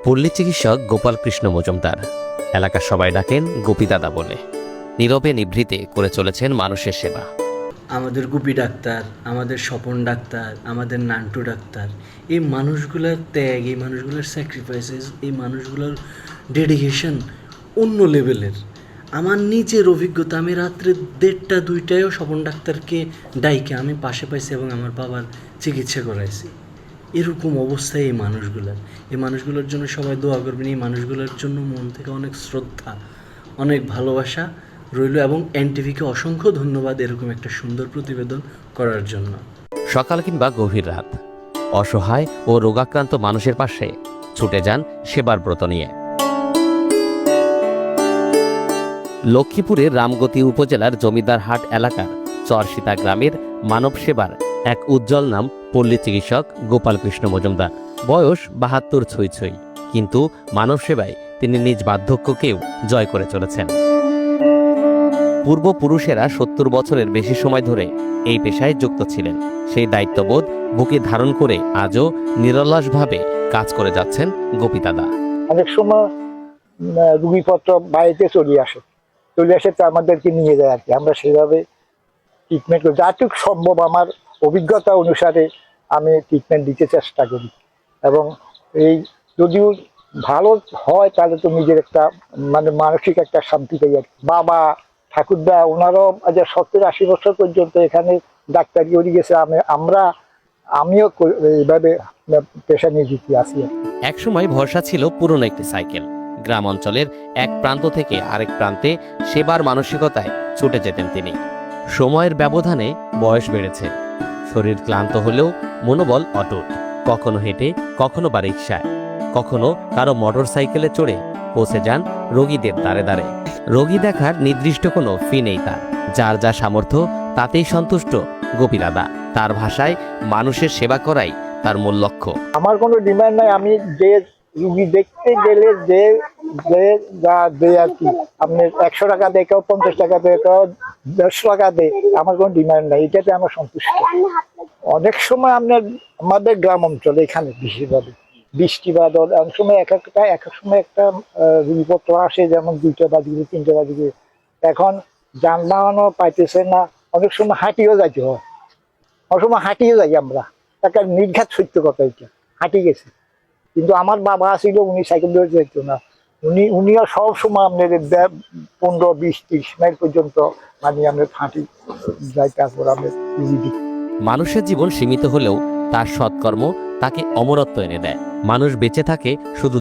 পল্লী চিকিৎসক গোপাল কৃষ্ণ মজুমদার। এলাকার সবাই ডাকেন গোপী দাদা বলে। নীরবে নিভৃতে করে চলেছেন মানুষের সেবা। আমাদের গুপি ডাক্তার, আমাদের স্বপন ডাক্তার, আমাদের নান্টু ডাক্তার, এই মানুষগুলোর ত্যাগ, এই মানুষগুলোর স্যাক্রিফাইসেস, এই মানুষগুলোর ডেডিকেশন অন্য লেভেলের। আমার নিজের অভিজ্ঞতা, আমি রাত্রে 1:30-2টায়ও স্বপন ডাক্তারকে ডাইকে আমি পাশে পাইছি এবং আমার বাবার চিকিৎসা করাইছি। এরকম অবস্থায় এই মানুষগুলোর জন্য সবাই দোয়া করবেন। এই মানুষগুলোর জন্য মন থেকে অনেক শ্রদ্ধা, অনেক ভালোবাসা রইল এবং এনটিভিকে অসংখ্য ধন্যবাদ এরকম একটা সুন্দর প্রতিবেদন করার জন্য। সকাল কিংবা গভীর রাত, অসহায় ও রোগাক্রান্ত মানুষের পাশে ছুটে যান সেবার ব্রত নিয়ে। লক্ষ্মীপুরের রামগতি উপজেলার জমিদারহাট এলাকার চরসীতা গ্রামের মানব সেবার এক উজ্জ্বল নাম পল্লী চিকিৎসক গোপাল কৃষ্ণ মজুমদার। বয়স 72 ছুঁই ছুঁই, কিন্তু মানব সেবায় তিনি নিজ বার্ধক্যকেও জয় করে চলেছেন। পূর্বপুরুষেরা 70 বছরের বেশি সময় ধরে এই পেশায় যুক্ত ছিলেন। সেই দায়িত্ববোধ বুকে ধারণ করে আজও নিরলসভাবে কাজ করে যাচ্ছেন গোপী দাদা। অনেক সময় রুগীপত্র বাড়িতে চলে আসে তো আমাদেরকে নিয়ে যায় আর কি। আমরা সেভাবে ট্রিটমেন্ট করি, যাটুকু সম্ভব আমার অভিজ্ঞতা অনুসারে আমি ট্রিটমেন্ট দিতে চেষ্টা করি। এবং এই যদিও ভালো হয় তাহলে তো নিজের একটা মানসিক একটা শান্তি পাই আর কি। বাবা ঠাকুরদা ওনারও 70-80 বছর পর্যন্ত এখানে ডাক্তারি করে গেছে। আমিও এইভাবে পেশা নিয়োজিত আছি। একসময় ভরসা ছিল পুরনো একটি সাইকেল। গ্রাম অঞ্চলের এক প্রান্ত থেকে আরেক প্রান্তে সেবার মানসিকতায় ছুটে যেতেন তিনি। সময়ের ব্যবধানে বয়স বেড়েছে, শরীর ক্লান্ত হলেও মনোবল অটুট। কখনো হেঁটে, কখনো বা রিকশায়, কখনো কারো মোটর সাইকেলে চড়ে পৌঁছে যান রোগীদের দ্বারে দ্বারে। রোগী দেখার নির্দিষ্ট কোনো ফি নেই তার, যার যা সামর্থ্য তাতেই সন্তুষ্ট গোপী দাদা। তার ভাষায় মানুষের সেবা করাই তার মূল লক্ষ্য। আমার কোনো ডিমান্ড নাই। আমি যে রুগী দেখতে গেলে যে যা দেয় আর কি, আপনি 100 টাকা দেয়, কেউ 50 টাকা দেয়, কেউ 150 টাকা দেয়, আমার কোনো ডিমান্ড নাই, এটাতে আমার সন্তুষ্ট। অনেক সময় আমাদের গ্রাম অঞ্চলে এখানে বিশেষভাবে বৃষ্টি বাদল, অনেক সময় এক এক সময় একটা রুগীপত্র আসে, যেমন 2টা বাজিয়ে 3টা বাজিয়ে। এখন যানবাহনও পাইতেছে না, অনেক সময় হাঁটিও যাইতে হয়। অনেক সময় হাঁটিয়ে যাই আমরা, একটা নির্ঘাত সত্য কথা, এটা হাঁটি গেছে। কিন্তু আমার বাবা ছিল, উনি সাইকেল ধরে যেত না। উনিও সব সময় আপনার 15-20-30 মাইল পর্যন্ত আমরা হাঁটি যাই। তারপর আমরা মানুষের জীবন সীমিত হলেও তার সৎকর্ম তাকে অমরত্ব এনে দেয়। মানুষ বেঁচে থাকে শুধু